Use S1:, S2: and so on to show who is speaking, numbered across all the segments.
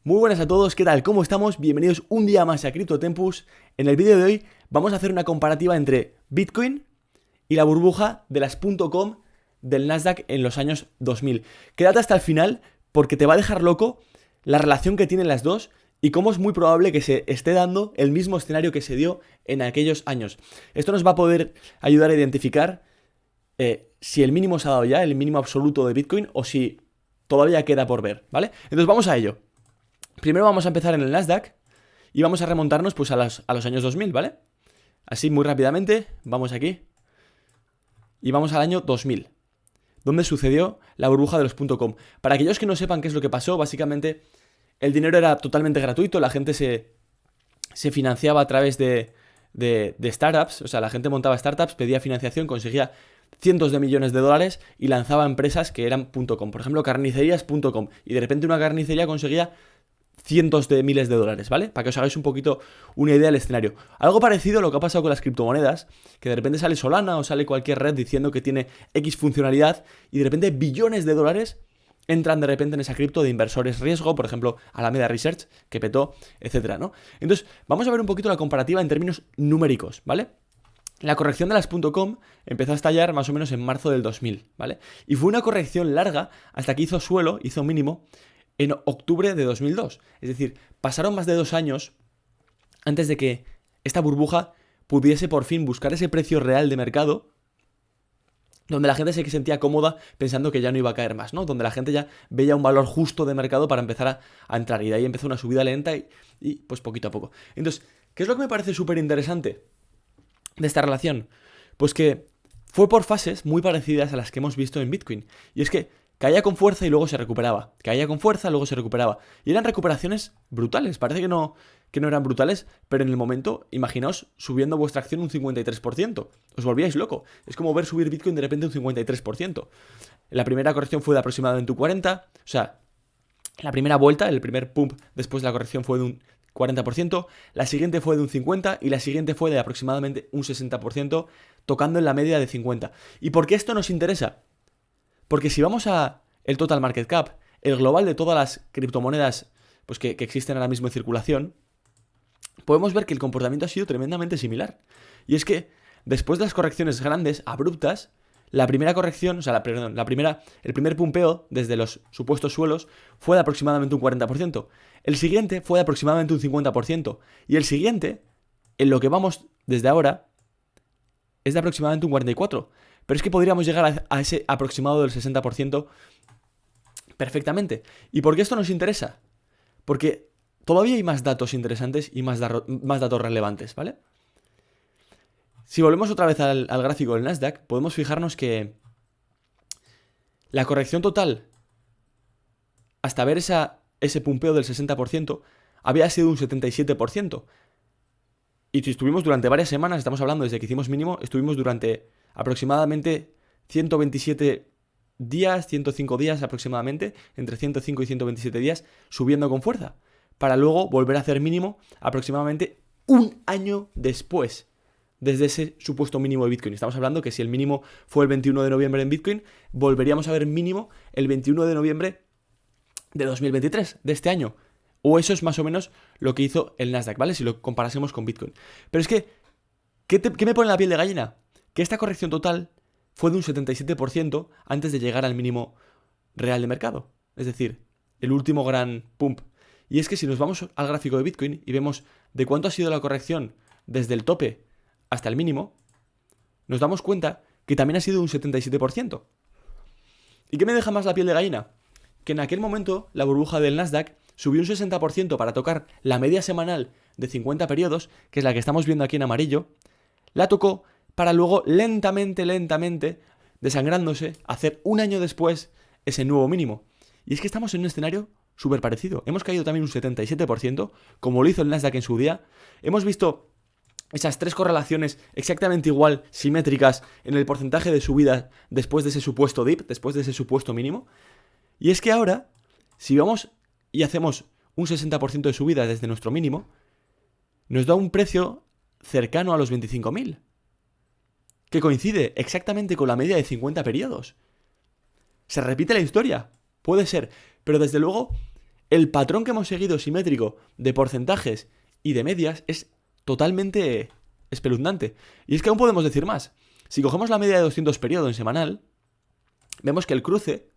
S1: Muy buenas a todos, ¿qué tal? ¿Cómo estamos? Bienvenidos un día más a CryptoTempus. En el vídeo de hoy vamos a hacer una comparativa entre Bitcoin y la burbuja de las .com del Nasdaq en los años 2000. Quédate hasta el final porque te va a dejar loco la relación que tienen las dos y cómo es muy probable que se esté dando el mismo escenario que se dio en aquellos años. Esto nos va a poder ayudar a identificar si el mínimo se ha dado ya, el mínimo absoluto de Bitcoin, o si todavía queda por ver, ¿vale? Entonces vamos a ello. Primero vamos a empezar en el Nasdaq y vamos a remontarnos pues a los años 2000, ¿vale? Así muy rápidamente, vamos aquí y vamos al año 2000, donde sucedió la burbuja de los .com. Para aquellos que no sepan qué es lo que pasó, básicamente el dinero era totalmente gratuito, la gente se financiaba a través de startups, o sea, la gente montaba startups, pedía financiación, conseguía cientos de millones de dólares y lanzaba empresas que eran .com, por ejemplo, carnicerías.com, y de repente una carnicería conseguía cientos de miles de dólares, ¿vale? Para que os hagáis un poquito una idea del escenario. Algo parecido a lo que ha pasado con las criptomonedas, que de repente sale Solana o sale cualquier red diciendo que tiene X funcionalidad y de repente billones de dólares entran de repente en esa cripto de inversores riesgo, por ejemplo, Alameda Research, que petó, etcétera, ¿no? Entonces, vamos a ver un poquito la comparativa en términos numéricos, ¿vale? La corrección de las .com empezó a estallar más o menos en marzo del 2000, ¿vale? Y fue una corrección larga hasta que hizo suelo, hizo mínimo, en octubre de 2002. Es decir, pasaron más de 2 años antes de que esta burbuja pudiese por fin buscar ese precio real de mercado, donde la gente se sentía cómoda pensando que ya no iba a caer más, ¿no? Donde la gente ya veía un valor justo de mercado para empezar a entrar. Y de ahí empezó una subida lenta y pues poquito a poco. Entonces, ¿qué es lo que me parece súper interesante de esta relación? Pues que fue por fases muy parecidas a las que hemos visto en Bitcoin. Y es que caía con fuerza y luego se recuperaba. Caía con fuerza, luego se recuperaba. Y eran recuperaciones brutales. Parece que no eran brutales, pero en el momento, imaginaos subiendo vuestra acción un 53%. Os volvíais loco. Es como ver subir Bitcoin de repente un 53%. La primera corrección fue de aproximadamente un 40%. O sea, la primera vuelta, el primer pump después de la corrección fue de un 40%, la siguiente fue de un 50% y la siguiente fue de aproximadamente un 60%, tocando en la media de 50%. ¿Y por qué esto nos interesa? Porque si vamos a el total market cap, el global de todas las criptomonedas pues que existen ahora mismo en circulación, podemos ver que el comportamiento ha sido tremendamente similar. Y es que después de las correcciones grandes, abruptas, la primera corrección, o sea, el primer pumpeo desde los supuestos suelos fue de aproximadamente un 40%. El siguiente fue de aproximadamente un 50%. Y el siguiente, en lo que vamos desde ahora, es de aproximadamente un 44%. Pero es que podríamos llegar a ese aproximado del 60% perfectamente. ¿Y por qué esto nos interesa? Porque todavía hay más datos interesantes y más datos relevantes, ¿vale? Si volvemos otra vez al gráfico del Nasdaq, podemos fijarnos que la corrección total hasta ver ese pumpeo del 60% había sido un 77%. Y si estuvimos durante varias semanas, estamos hablando desde que hicimos mínimo, estuvimos durante aproximadamente 127 días, 105 días aproximadamente, entre 105 y 127 días, subiendo con fuerza, para luego volver a hacer mínimo aproximadamente un año después, desde ese supuesto mínimo de Bitcoin. Estamos hablando que si el mínimo fue el 21 de noviembre en Bitcoin, volveríamos a ver mínimo el 21 de noviembre de 2023, de este año. O eso es más o menos lo que hizo el Nasdaq, ¿vale? Si lo comparásemos con Bitcoin. Pero es que, ¿qué me pone la piel de gallina? Que esta corrección total fue de un 77% antes de llegar al mínimo real de mercado. Es decir, el último gran pump. Y es que si nos vamos al gráfico de Bitcoin y vemos de cuánto ha sido la corrección desde el tope hasta el mínimo, nos damos cuenta que también ha sido un 77%. ¿Y qué me deja más la piel de gallina? Que en aquel momento la burbuja del Nasdaq subió un 60% para tocar la media semanal de 50 periodos, que es la que estamos viendo aquí en amarillo, la tocó para luego lentamente, desangrándose, hacer un año después ese nuevo mínimo. Y es que estamos en un escenario súper parecido. Hemos caído también un 77%, como lo hizo el Nasdaq en su día. Hemos visto esas tres correlaciones exactamente igual, simétricas, en el porcentaje de subida después de ese supuesto dip, después de ese supuesto mínimo. Y es que ahora, si vamos y hacemos un 60% de subida desde nuestro mínimo, nos da un precio cercano a los 25.000, que coincide exactamente con la media de 50 periodos. ¿Se repite la historia? Puede ser, pero desde luego el patrón que hemos seguido simétrico de porcentajes y de medias es totalmente espeluznante. Y es que aún podemos decir más. Si cogemos la media de 200 periodos en semanal, vemos que el cruce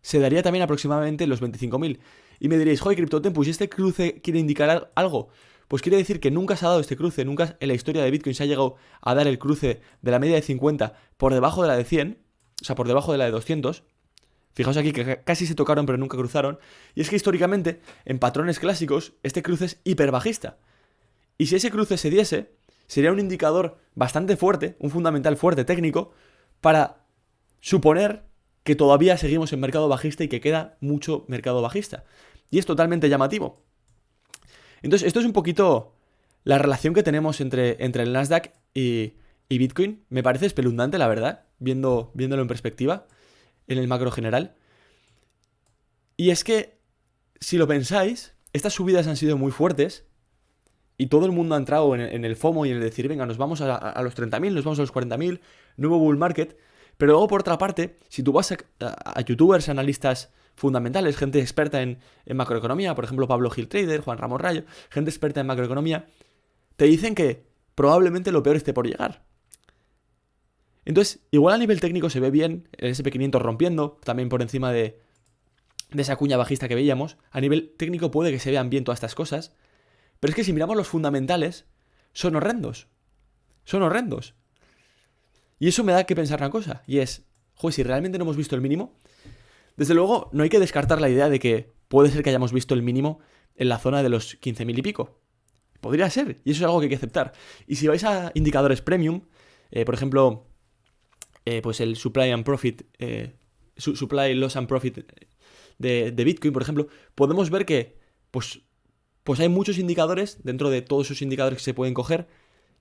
S1: se daría también aproximadamente los 25.000. Y me diréis, joder, CryptoTempus, ¿y este cruce quiere indicar algo? Pues quiere decir que nunca se ha dado este cruce, nunca en la historia de Bitcoin se ha llegado a dar el cruce de la media de 50 por debajo de la de 100, o sea, por debajo de la de 200. Fijaos aquí que casi se tocaron pero nunca cruzaron. Y es que históricamente, en patrones clásicos, este cruce es hiperbajista. Y si ese cruce se diese, sería un indicador bastante fuerte, un fundamental fuerte técnico, para suponer que todavía seguimos en mercado bajista y que queda mucho mercado bajista. Y es totalmente llamativo. Entonces, esto es un poquito la relación que tenemos entre el Nasdaq y Bitcoin. Me parece espeluznante, la verdad, viéndolo en perspectiva, en el macro general. Y es que, si lo pensáis, estas subidas han sido muy fuertes y todo el mundo ha entrado en el FOMO y en el decir, venga, nos vamos a los 30.000, nos vamos a los 40.000, nuevo bull market. Pero luego, por otra parte, si tú vas a youtubers, analistas fundamentales, gente experta en macroeconomía, por ejemplo Pablo Gil Trader, Juan Ramón Rayo, gente experta en macroeconomía, te dicen que probablemente lo peor esté por llegar. Entonces, igual a nivel técnico se ve bien el SP500 rompiendo, también por encima de esa cuña bajista que veíamos. A nivel técnico puede que se vean bien todas estas cosas, pero es que si miramos los fundamentales, son horrendos. Son horrendos. Y eso me da que pensar una cosa, y es, joder, si realmente no hemos visto el mínimo, desde luego no hay que descartar la idea de que puede ser que hayamos visto el mínimo en la zona de los 15.000 y pico. Podría ser, y eso es algo que hay que aceptar. Y si vais a indicadores premium, por ejemplo, pues el Supply and Profit, Supply, Loss and Profit de Bitcoin, por ejemplo, podemos ver que pues hay muchos indicadores, dentro de todos esos indicadores que se pueden coger,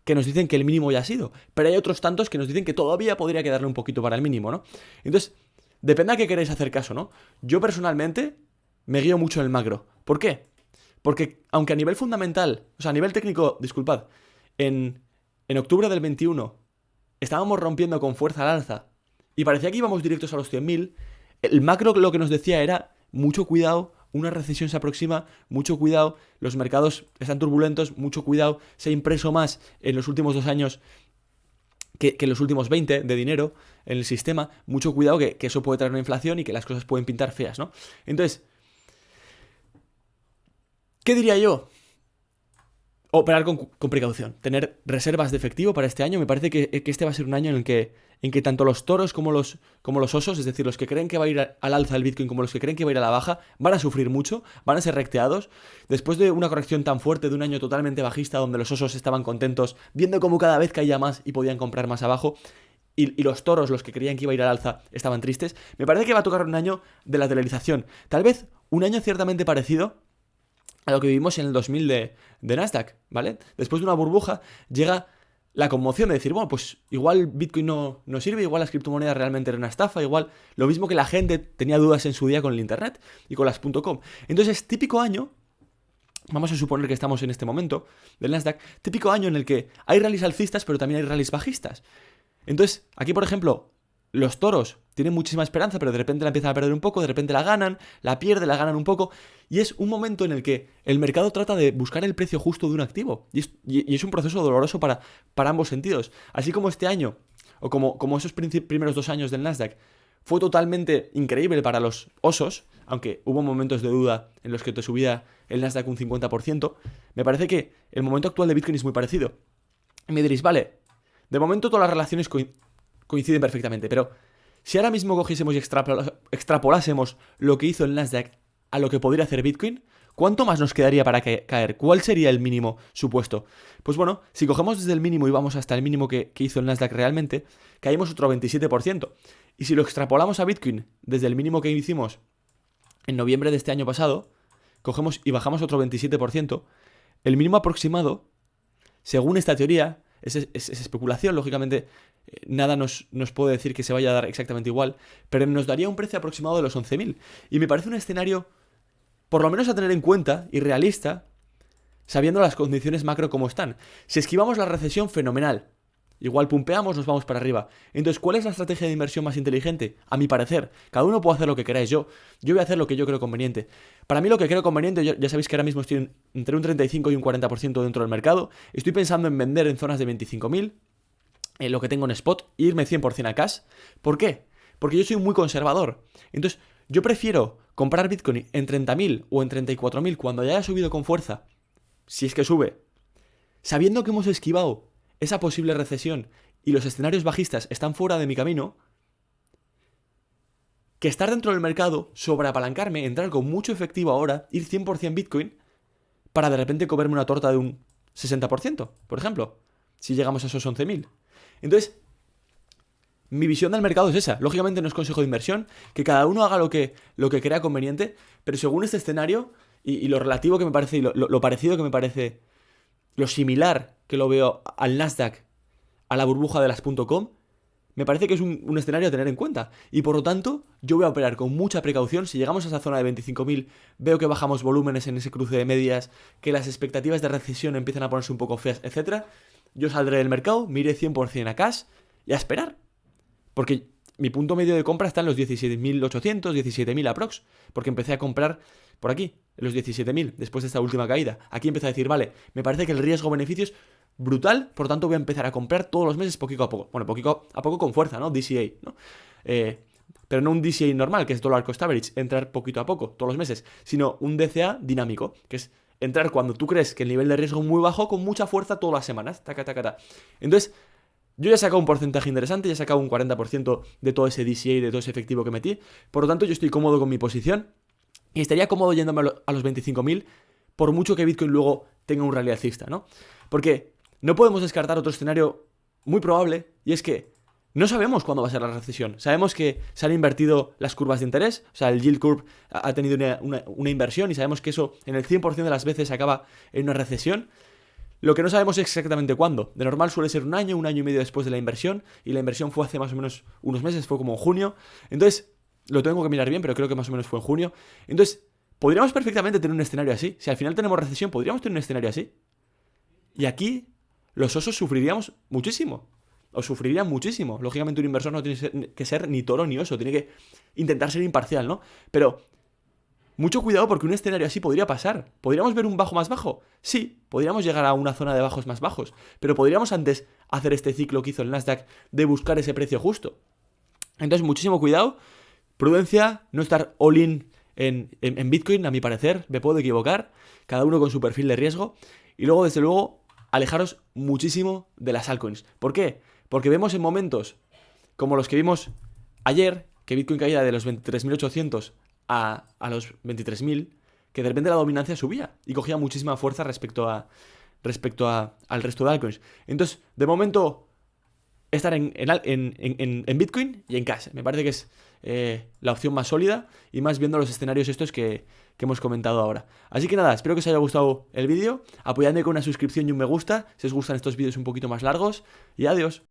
S1: que nos dicen que el mínimo ya ha sido. Pero hay otros tantos que nos dicen que todavía podría quedarle un poquito para el mínimo, ¿no? Entonces, depende a qué queréis hacer caso, ¿no? Yo personalmente me guío mucho en el macro. ¿Por qué? Porque aunque a nivel fundamental, o sea, a nivel técnico, disculpad, en octubre del 21 estábamos rompiendo con fuerza al alza y parecía que íbamos directos a los 100.000, el macro lo que nos decía era mucho cuidado, una recesión se aproxima, mucho cuidado, los mercados están turbulentos, mucho cuidado, se ha impreso más en los últimos 2 años que en los últimos 20 de dinero en el sistema, mucho cuidado que eso puede traer una inflación y que las cosas pueden pintar feas, ¿no? Entonces, ¿qué diría yo? Operar con precaución, tener reservas de efectivo para este año. Me parece que este va a ser un año en que tanto los toros como los osos, es decir, los que creen que va a ir al alza el Bitcoin como los que creen que va a ir a la baja, van a sufrir mucho, van a ser recteados. Después de una corrección tan fuerte, de un año totalmente bajista, donde los osos estaban contentos, viendo cómo cada vez caía más y podían comprar más abajo, y los toros, los que creían que iba a ir al alza, estaban tristes, me parece que va a tocar un año de lateralización. Tal vez un año ciertamente parecido a lo que vivimos en el 2000 de Nasdaq, ¿vale? Después de una burbuja llega la conmoción de decir, bueno, pues igual Bitcoin no sirve, igual las criptomonedas realmente eran una estafa, igual lo mismo que la gente tenía dudas en su día con el internet y con las .com. Entonces es típico año, vamos a suponer que estamos en este momento del Nasdaq, típico año en el que hay rallies alcistas pero también hay rallies bajistas. Entonces, aquí por ejemplo, los toros tienen muchísima esperanza, pero de repente la empiezan a perder un poco, de repente la ganan, la pierden, la ganan un poco, y es un momento en el que el mercado trata de buscar el precio justo de un activo, y es un proceso doloroso para ambos sentidos. Así como este año, o como esos primeros 2 años del Nasdaq, fue totalmente increíble para los osos, aunque hubo momentos de duda en los que te subía el Nasdaq un 50%, me parece que el momento actual de Bitcoin es muy parecido. Y me diréis, vale, de momento todas las relaciones coinciden perfectamente, pero si ahora mismo cogiésemos y extrapolásemos lo que hizo el Nasdaq a lo que podría hacer Bitcoin, ¿cuánto más nos quedaría para caer? ¿Cuál sería el mínimo supuesto? Pues bueno, si cogemos desde el mínimo y vamos hasta el mínimo que hizo el Nasdaq realmente, caímos otro 27%. Y si lo extrapolamos a Bitcoin desde el mínimo que hicimos en noviembre de este año pasado, cogemos y bajamos otro 27%, el mínimo aproximado, según esta teoría, es especulación, lógicamente nada nos puede decir que se vaya a dar exactamente igual, pero nos daría un precio aproximado de los 11.000. Y me parece un escenario, por lo menos a tener en cuenta y realista, sabiendo las condiciones macro como están. Si esquivamos la recesión, fenomenal. igual pumpeamos, nos vamos para arriba. Entonces, ¿cuál es la estrategia de inversión más inteligente? A mi parecer, cada uno puede hacer lo que queráis. Yo voy a hacer lo que yo creo conveniente. Para mí lo que creo conveniente, ya sabéis que ahora mismo estoy entre un 35 y un 40% dentro del mercado. Estoy pensando en vender en zonas de 25.000, en lo que tengo en spot, e irme 100% a cash. ¿Por qué? Porque yo soy muy conservador. Entonces, yo prefiero comprar Bitcoin en 30.000 o en 34.000 cuando ya haya subido con fuerza, si es que sube, sabiendo que hemos esquivado esa posible recesión y los escenarios bajistas están fuera de mi camino, que estar dentro del mercado, sobreapalancarme, entrar con mucho efectivo ahora, ir 100% Bitcoin, para de repente comerme una torta de un 60%, por ejemplo, si llegamos a esos 11.000. Entonces, mi visión del mercado es esa. Lógicamente no es consejo de inversión, que cada uno haga lo que crea conveniente, pero según este escenario y lo relativo que me parece y lo parecido que me parece, lo similar que lo veo al Nasdaq, a la burbuja de las .com, me parece que es un escenario a tener en cuenta. Y por lo tanto, yo voy a operar con mucha precaución. Si llegamos a esa zona de 25.000, veo que bajamos volúmenes en ese cruce de medias, que las expectativas de recesión empiezan a ponerse un poco feas, etc. Yo saldré del mercado, me iré 100% a cash y a esperar. Porque mi punto medio de compra está en los 17.800, 17.000 aprox. Porque empecé a comprar por aquí, en los 17.000, después de esta última caída. Aquí empecé a decir, vale, me parece que el riesgo-beneficio es brutal, por tanto voy a empezar a comprar todos los meses poquito a poco. Bueno, poquito a poco con fuerza, ¿no? DCA, ¿no? Pero no un DCA normal, que es Dollar Cost Average, entrar poquito a poco, todos los meses, sino un DCA dinámico, que es entrar cuando tú crees que el nivel de riesgo es muy bajo, con mucha fuerza todas las semanas. Taca, taca, taca. Entonces, yo ya he sacado un porcentaje interesante, ya he sacado un 40% de todo ese DCA y de todo ese efectivo que metí. Por lo tanto, yo estoy cómodo con mi posición y estaría cómodo yéndome a los 25.000, por mucho que Bitcoin luego tenga un rally alcista, ¿no? Porque no podemos descartar otro escenario muy probable, y es que no sabemos cuándo va a ser la recesión. Sabemos que se han invertido las curvas de interés, o sea, el yield curve ha tenido una inversión, y sabemos que eso en el 100% de las veces acaba en una recesión. Lo que no sabemos es exactamente cuándo. De normal suele ser un año y medio después de la inversión, y la inversión fue hace más o menos unos meses, fue como en junio. Entonces, lo tengo que mirar bien, pero creo que más o menos fue en junio. Entonces, podríamos perfectamente tener un escenario así. Si al final tenemos recesión, podríamos tener un escenario así. Y aquí los osos sufriríamos muchísimo. O sufrirían muchísimo. Lógicamente un inversor no tiene que ser ni toro ni oso, tiene que intentar ser imparcial, ¿no? Pero mucho cuidado, porque un escenario así podría pasar. ¿Podríamos ver un bajo más bajo? Sí, podríamos llegar a una zona de bajos más bajos. Pero podríamos antes hacer este ciclo que hizo el Nasdaq de buscar ese precio justo. Entonces, muchísimo cuidado. Prudencia, no estar all in en Bitcoin, a mi parecer. Me puedo equivocar. Cada uno con su perfil de riesgo. Y luego, desde luego, alejaros muchísimo de las altcoins. ¿Por qué? Porque vemos en momentos como los que vimos ayer, que Bitcoin caía de los 23.800 a los 23.000, que de repente la dominancia subía y cogía muchísima fuerza respecto al resto de altcoins. Entonces, de momento, estar en Bitcoin y en cash. Me parece que es la opción más sólida, y más viendo los escenarios estos que hemos comentado ahora. Así que nada, espero que os haya gustado el vídeo. Apoyadme con una suscripción y un me gusta si os gustan estos vídeos un poquito más largos. Y adiós.